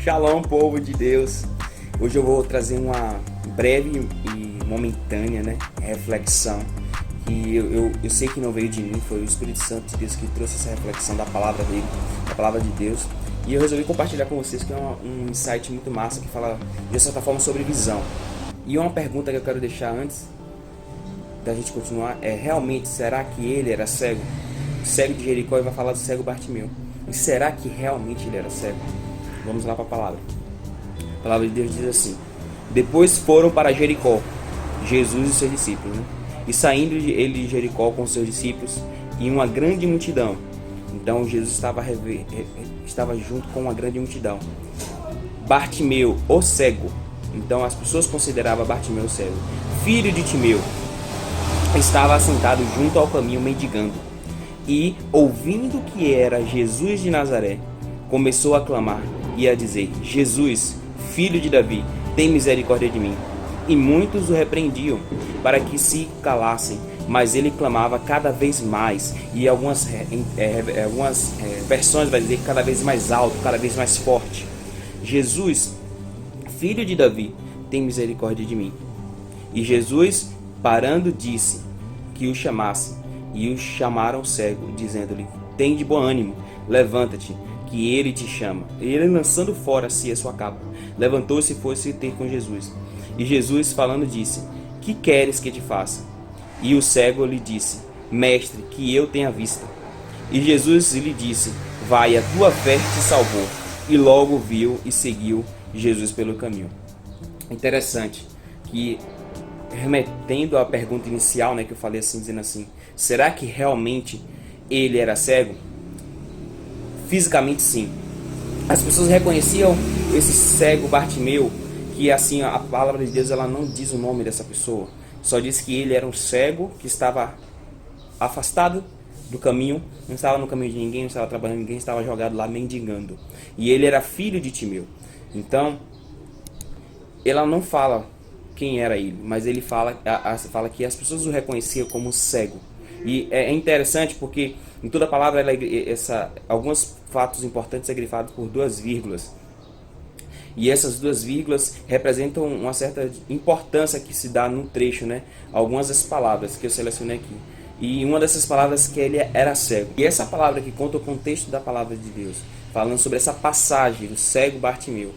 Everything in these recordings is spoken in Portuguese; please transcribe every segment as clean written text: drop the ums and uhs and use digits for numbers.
Shalom, povo de Deus. Hoje eu vou trazer uma breve e momentânea, reflexão. Que eu sei que não veio de mim, foi o Espírito Santo de Deus que trouxe essa reflexão da palavra dele, da palavra de Deus. E eu resolvi compartilhar com vocês, que é um insight muito massa, que fala de certa forma sobre visão. E uma pergunta que eu quero deixar antes da gente continuar é: realmente, será que ele era cego? O cego de Jericó, vai falar do cego Bartimeu. E será que realmente ele era cego? Vamos lá para a palavra. A palavra de Deus diz assim: depois foram para Jericó, Jesus e seus discípulos, E saindo ele de Jericó com seus discípulos e uma grande multidão. Então Jesus estava junto com uma grande multidão. Bartimeu, o cego. Então as pessoas consideravam Bartimeu o cego, filho de Timeu, estava assentado junto ao caminho mendigando. E, ouvindo que era Jesus de Nazaré, começou a clamar e a dizer: Jesus, filho de Davi, tem misericórdia de mim. E muitos o repreendiam para que se calassem, mas ele clamava cada vez mais. E algumas versões vai dizer cada vez mais alto, cada vez mais forte: Jesus, filho de Davi, tem misericórdia de mim. E Jesus, parando, disse que o chamasse. E o chamaram cego, dizendo-lhe: tem de bom ânimo, levanta-te, que ele te chama. E ele, lançando fora a sua capa, levantou-se e foi-se ter com Jesus. E Jesus, falando, disse: que queres que te faça? E o cego lhe disse: mestre, que eu tenha vista. E Jesus lhe disse: vai, a tua fé te salvou. E logo viu e seguiu Jesus pelo caminho. Interessante que, remetendo à pergunta inicial, que eu falei assim, dizendo assim: será que realmente ele era cego? Fisicamente, sim. As pessoas reconheciam esse cego Bartimeu, que assim, a palavra de Deus ela não diz o nome dessa pessoa, só diz que ele era um cego que estava afastado do caminho, não estava no caminho de ninguém, não estava trabalhando ninguém, estava jogado lá mendigando. E ele era filho de Timeu. Então, ela não fala quem era ele, mas ele fala que as pessoas o reconheciam como cego. E é interessante porque em toda a palavra alguns fatos importantes é grifado por duas vírgulas. E essas duas vírgulas representam uma certa importância que se dá no trecho, Algumas das palavras que eu selecionei aqui. E uma dessas palavras que ele era cego. E essa palavra que conta o contexto da palavra de Deus, falando sobre essa passagem do cego Bartimeu,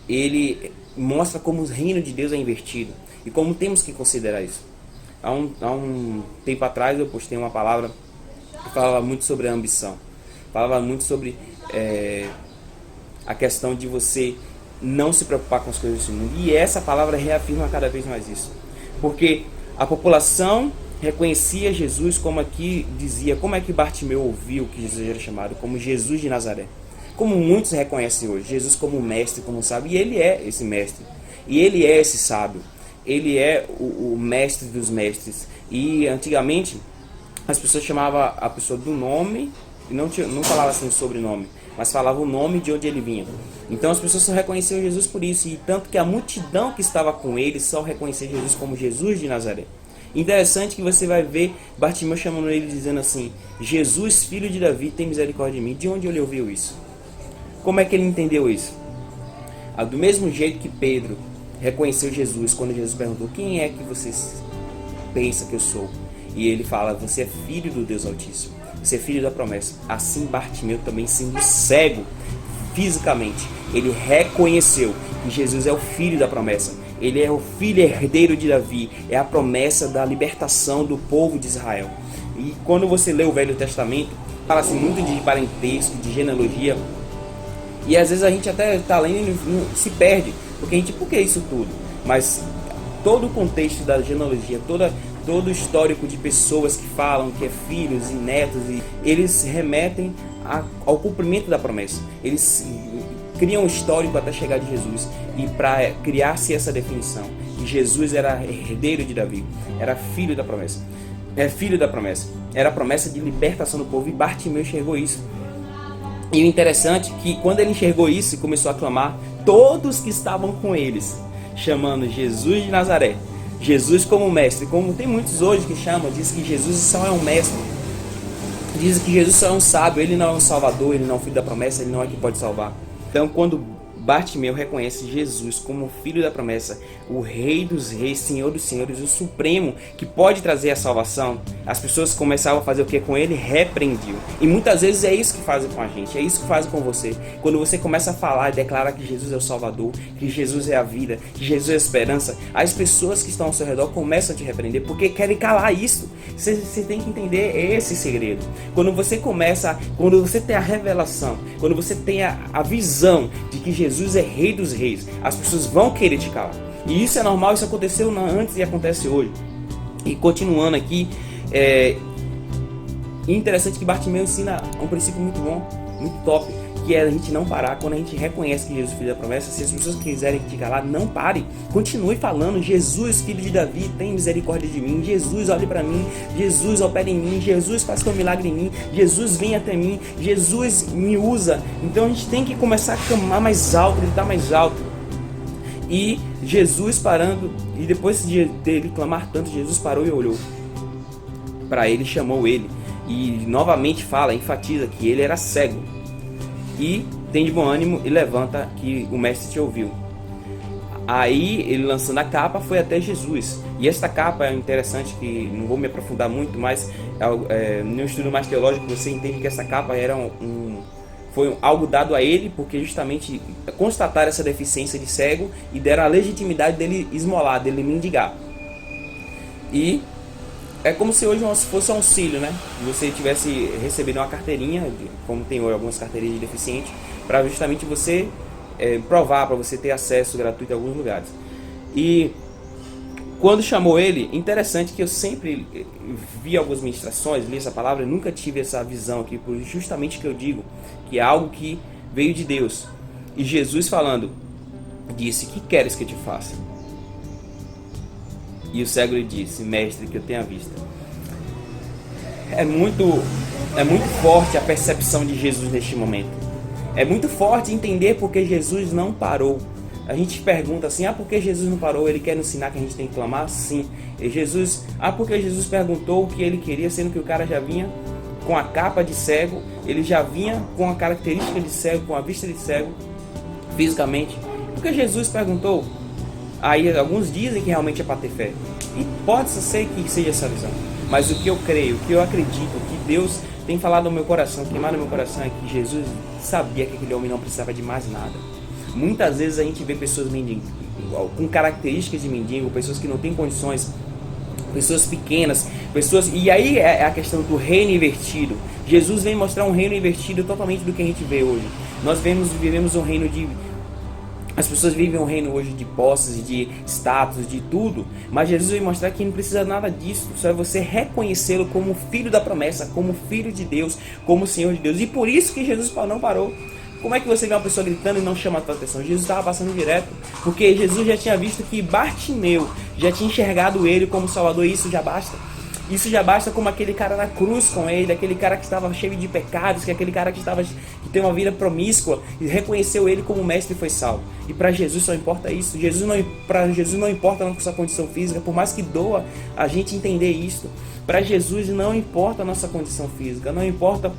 ele mostra como o reino de Deus é invertido e como temos que considerar isso. Há um tempo atrás eu postei uma palavra que falava muito sobre a ambição, falava muito sobre a questão de você não se preocupar com as coisas desse mundo. E essa palavra reafirma cada vez mais isso, porque a população reconhecia Jesus, como aqui dizia, como é que Bartimeu ouviu que Jesus era chamado como Jesus de Nazaré, como muitos reconhecem hoje, Jesus como mestre, como sábio. E ele é esse mestre, e ele é esse sábio, ele é o mestre dos mestres. E antigamente as pessoas chamavam a pessoa do nome, e não falavam assim o sobrenome, mas falavam o nome de onde ele vinha. Então as pessoas só reconheciam Jesus por isso, e tanto que a multidão que estava com ele só reconhecia Jesus como Jesus de Nazaré. Interessante que você vai ver Bartimeu chamando ele, dizendo assim: Jesus, filho de Davi, tem misericórdia de mim. De onde ele ouviu isso? Como é que ele entendeu isso? Do mesmo jeito que Pedro reconheceu Jesus quando Jesus perguntou: quem é que vocês pensam que eu sou? E ele fala: você é filho do Deus Altíssimo, você é filho da promessa. Assim Bartimeu, também sendo cego fisicamente, ele reconheceu que Jesus é o filho da promessa. Ele é o filho herdeiro de Davi, é a promessa da libertação do povo de Israel. E quando você lê o Velho Testamento, fala-se muito de parentesco, de genealogia, e às vezes a gente até está lendo e se perde, porque por que isso tudo? Mas todo o contexto da genealogia, todo o histórico de pessoas que falam que é filhos e netos, e eles remetem ao cumprimento da promessa. Eles criam um histórico até chegar de Jesus, e para criar-se essa definição que Jesus era herdeiro de Davi, era filho da promessa, era a promessa de libertação do povo. E Bartimeu enxergou isso. E o interessante é que quando ele enxergou isso e começou a clamar, todos que estavam com eles, chamando Jesus de Nazaré, Jesus como mestre, como tem muitos hoje que chamam, diz que Jesus só é um mestre, diz que Jesus só é um sábio, ele não é um salvador, ele não é o filho da promessa, ele não é quem pode salvar. Então quando Bartimeu reconhece Jesus como o filho da promessa, o rei dos reis, senhor dos senhores, o supremo que pode trazer a salvação. As pessoas começavam a fazer o que com ele? Repreendiam. E muitas vezes é isso que fazem com a gente, é isso que fazem com você. Quando você começa a falar e declarar que Jesus é o Salvador, que Jesus é a vida, que Jesus é a esperança, as pessoas que estão ao seu redor começam a te repreender porque querem calar isso. Você tem que entender esse segredo. Quando você tem a revelação, quando você tem a visão de que Jesus é Rei dos Reis, as pessoas vão querer te calar. E isso é normal, isso aconteceu antes e acontece hoje. E continuando aqui, interessante que Bartimeu ensina um princípio muito bom, muito top, que é a gente não parar. Quando a gente reconhece que Jesus é filho da promessa, se as pessoas quiserem te calar, não pare, continue falando. Jesus, filho de Davi, tem misericórdia de mim. Jesus, olhe para mim. Jesus, opera em mim. Jesus, faz teu milagre em mim. Jesus, vem até mim. Jesus, me usa. Então a gente tem que começar a clamar mais alto, gritar mais alto. E Jesus parando, e depois dele clamar tanto, Jesus parou e olhou para ele, chamou ele e novamente enfatiza que ele era cego. E tem de bom ânimo e levanta, que o mestre te ouviu. Aí ele, lançando a capa, foi até Jesus. E esta capa é interessante, que não vou me aprofundar muito, mas no estudo mais teológico você entende que essa capa era foi algo dado a ele, porque justamente constataram essa deficiência de cego e deram a legitimidade dele esmolar, dele mendigar. E é como se hoje fosse um auxílio, né? Você tivesse recebido uma carteirinha, como tem hoje algumas carteirinhas de deficiente, para justamente você provar, para você ter acesso gratuito a alguns lugares. E quando chamou ele, interessante que eu sempre vi algumas ministrações, li essa palavra, eu nunca tive essa visão aqui, por justamente que eu digo que é algo que veio de Deus. E Jesus falando, disse: "Que queres que eu te faça?" E o cego lhe disse: "Mestre, que eu tenha vista." É muito forte a percepção de Jesus neste momento. É muito forte entender porque Jesus não parou. A gente pergunta assim: por que Jesus não parou? Ele quer nos ensinar que a gente tem que clamar? Sim. E porque Jesus perguntou o que ele queria, sendo que o cara já vinha com a capa de cego, ele já vinha com a característica de cego, com a vista de cego, fisicamente. Porque Jesus perguntou. Aí alguns dizem que realmente é para ter fé. E pode ser que seja essa visão. Mas o que eu creio, o que eu acredito, o que Deus tem falado no meu coração, queimado no meu coração, é que Jesus sabia que aquele homem não precisava de mais nada. Muitas vezes a gente vê pessoas mendigos, com características de mendigo, pessoas que não têm condições, pessoas pequenas, e aí é a questão do reino invertido. Jesus vem mostrar um reino invertido totalmente do que a gente vê hoje. Nós vivemos um reino de... As pessoas vivem um reino hoje de posses, de status, de tudo. Mas Jesus vai mostrar que não precisa nada disso. Só é você reconhecê-lo como filho da promessa, como filho de Deus, como Senhor de Deus. E por isso que Jesus não parou. Como é que você vê uma pessoa gritando e não chama a tua atenção? Jesus estava passando direto. Porque Jesus já tinha visto que Bartimeu já tinha enxergado ele como Salvador. E isso já basta. Isso já basta, como aquele cara na cruz com ele, aquele cara que estava cheio de pecados, que aquele cara que tem uma vida promíscua, e reconheceu ele como mestre e foi salvo. E para Jesus só importa isso. Para Jesus não importa a nossa condição física, por mais que doa a gente entender isso. Para Jesus não importa a nossa condição física, não importa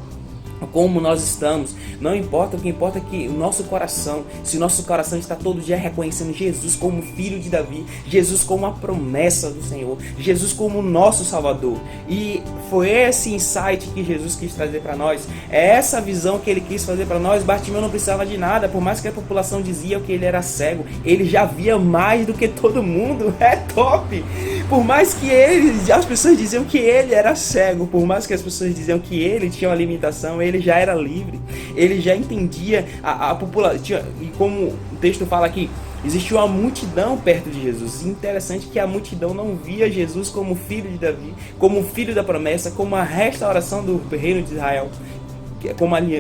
como nós estamos, não importa, o que importa é que o nosso coração, se o nosso coração está todo dia reconhecendo Jesus como filho de Davi, Jesus como a promessa do Senhor, Jesus como o nosso Salvador. E foi esse insight que Jesus quis trazer para nós, é essa visão que ele quis fazer para nós. Bartimeu não precisava de nada, por mais que a população dizia que ele era cego, ele já via mais do que todo mundo. É top! Por mais que as pessoas diziam que ele era cego, por mais que as pessoas diziam que ele tinha uma limitação, ele já era livre, ele já entendia a população. E como o texto fala aqui, existia uma multidão perto de Jesus. E interessante que a multidão não via Jesus como filho de Davi, como filho da promessa, como a restauração do reino de Israel,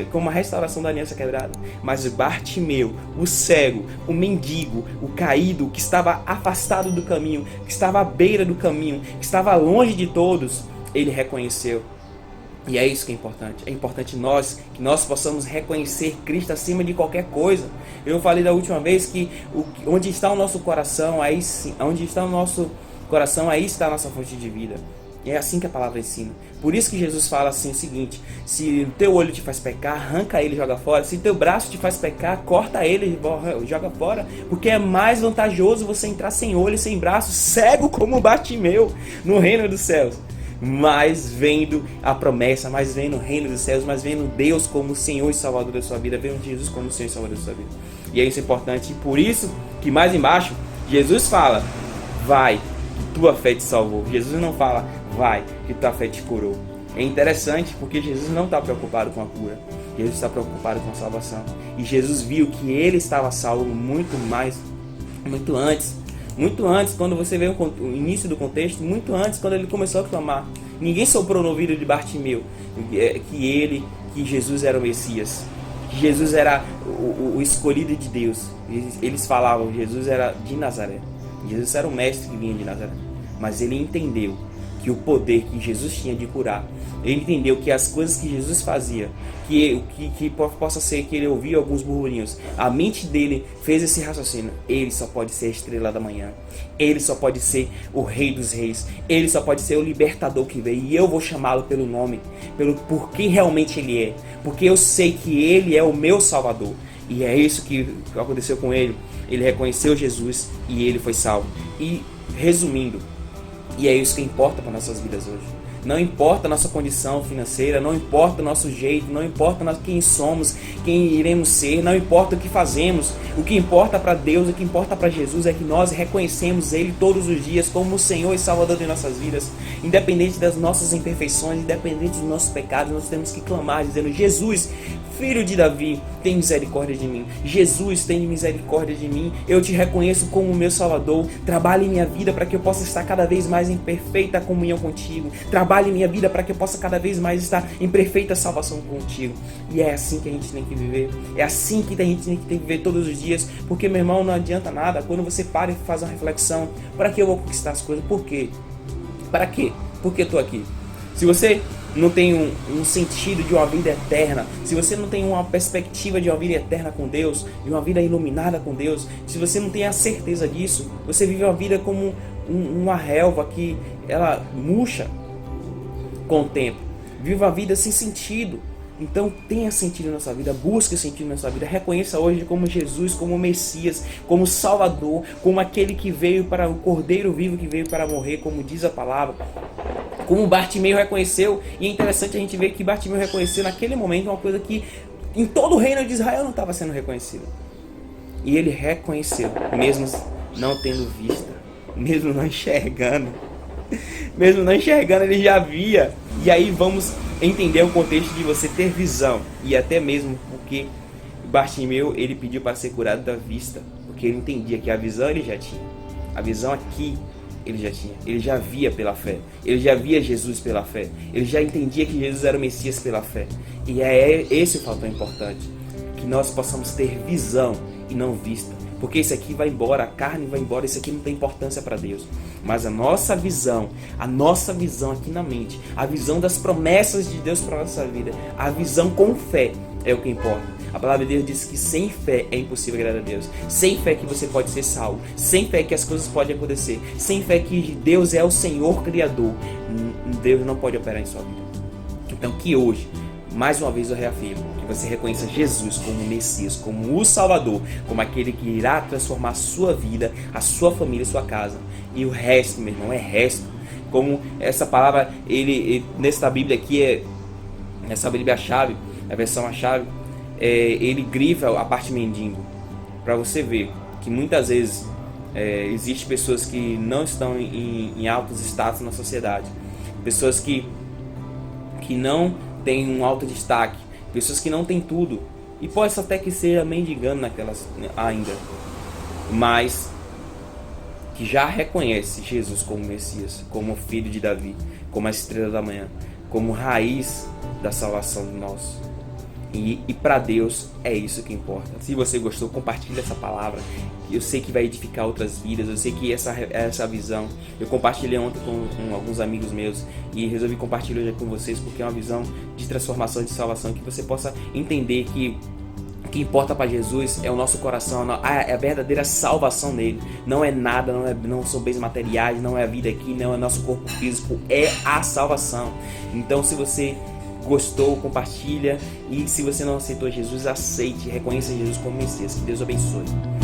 como a restauração da aliança quebrada. Mas Bartimeu, o cego, o mendigo, o caído, que estava afastado do caminho, que estava à beira do caminho, que estava longe de todos, ele reconheceu. E é isso que é importante. É importante que nós possamos reconhecer Cristo acima de qualquer coisa. Eu falei da última vez que onde está o nosso coração, aí sim, onde está o nosso coração, aí está a nossa fonte de vida. É assim que a palavra ensina. Por isso que Jesus fala assim o seguinte: se o teu olho te faz pecar, arranca ele e joga fora. Se o teu braço te faz pecar, corta ele e joga fora. Porque é mais vantajoso você entrar sem olho e sem braço, cego como Bartimeu, no reino dos céus. Mas vendo a promessa, mas vendo o reino dos céus, mas vendo Deus como o Senhor e Salvador da sua vida, vendo Jesus como o Senhor e Salvador da sua vida. E é isso importante. E por isso que mais embaixo, Jesus fala: vai, que tua fé te salvou. Jesus não fala: vai, que tua fé te curou. É interessante porque Jesus não está preocupado com a cura. Jesus está preocupado com a salvação. E Jesus viu que ele estava salvo muito antes, quando você vê o início do contexto, muito antes, quando ele começou a clamar. Ninguém soprou no ouvido de Bartimeu que Jesus era o Messias, que Jesus era o escolhido de Deus. Eles falavam: Jesus era de Nazaré, Jesus era o mestre que vinha de Nazaré. Mas ele entendeu que o poder que Jesus tinha de curar, ele entendeu que as coisas que Jesus fazia, que possa ser que ele ouvia alguns burburinhos, a mente dele fez esse raciocínio: ele só pode ser a estrela da manhã, ele só pode ser o rei dos reis, ele só pode ser o libertador que veio, e eu vou chamá-lo pelo nome, por quem realmente ele é, porque eu sei que ele é o meu Salvador. E é isso que aconteceu com ele. Ele reconheceu Jesus e ele foi salvo. E resumindo, e é isso que importa para nossas vidas hoje. Não importa a nossa condição financeira, não importa o nosso jeito, não importa quem somos, quem iremos ser, não importa o que fazemos. O que importa para Deus, o que importa para Jesus é que nós reconhecemos Ele todos os dias como o Senhor e Salvador de nossas vidas. Independente das nossas imperfeições, independente dos nossos pecados, nós temos que clamar dizendo: Jesus, Filho de Davi, tem misericórdia de mim. Jesus, tem misericórdia de mim. Eu te reconheço como meu Salvador. Trabalhe em minha vida para que eu possa estar cada vez mais em perfeita comunhão contigo. Trabalhe em minha vida para que eu possa cada vez mais estar em perfeita salvação contigo. E é assim que a gente tem que viver. É assim que a gente tem que viver todos os dias. Porque, meu irmão, não adianta nada quando você para e faz uma reflexão: para que eu vou conquistar as coisas? Por quê? Para quê? Por que eu estou aqui? Se você não tem um sentido de uma vida eterna, se você não tem uma perspectiva de uma vida eterna com Deus, de uma vida iluminada com Deus, se você não tem a certeza disso, você vive uma vida como uma relva que ela murcha com o tempo. Vive uma vida sem sentido. Então tenha sentido na sua vida, busque sentido na sua vida, reconheça hoje como Jesus, como Messias, como Salvador, como aquele que veio para o Cordeiro vivo que veio para morrer, como diz a palavra. Como Bartimeu reconheceu, e é interessante a gente ver que Bartimeu reconheceu naquele momento uma coisa que em todo o reino de Israel não estava sendo reconhecida. E ele reconheceu, mesmo não tendo vista, mesmo não enxergando, ele já via. E aí vamos entender o contexto de você ter visão, e até mesmo porque Bartimeu, ele pediu para ser curado da vista, porque ele entendia que a visão ele já tinha, a visão aqui ele já tinha, ele já via pela fé, ele já via Jesus pela fé, ele já entendia que Jesus era o Messias pela fé. E é esse o fator importante, que nós possamos ter visão e não vista, porque isso aqui vai embora, a carne vai embora, isso aqui não tem importância para Deus. Mas a nossa visão aqui na mente, a visão das promessas de Deus para a nossa vida, a visão com fé é o que importa. A palavra de Deus diz que sem fé é impossível agradar a Deus. Sem fé que você pode ser salvo. Sem fé que as coisas podem acontecer. Sem fé que Deus é o Senhor Criador. Deus não pode operar em sua vida. Então que hoje, mais uma vez eu reafirmo, que você reconheça Jesus como o Messias, como o Salvador, como aquele que irá transformar a sua vida, a sua família, a sua casa. E o resto, meu irmão, é resto. Como essa palavra, nessa Bíblia aqui, nessa Bíblia-chave, a versão a chave, ele grifa a parte mendigo, para você ver que muitas vezes existem pessoas que não estão em altos status na sociedade, pessoas que não têm um alto destaque, pessoas que não têm tudo, e pode até que seja mendigando naquelas ainda, mas que já reconhece Jesus como Messias, como Filho de Davi, como a estrela da manhã, como raiz da salvação de nós. E para Deus é isso que importa. Se você gostou, compartilhe essa palavra. Eu sei que vai edificar outras vidas. Eu sei que essa visão, eu compartilhei ontem com alguns amigos meus e resolvi compartilhar hoje com vocês, porque é uma visão de transformação, de salvação, que você possa entender que O que importa para Jesus é o nosso coração, é a verdadeira salvação nele. Não é nada, não são bens materiais, não é a vida aqui, não é nosso corpo físico, é a salvação. Então, se você gostou, compartilha, e se você não aceitou Jesus, aceite, reconheça Jesus como Messias. Que Deus abençoe.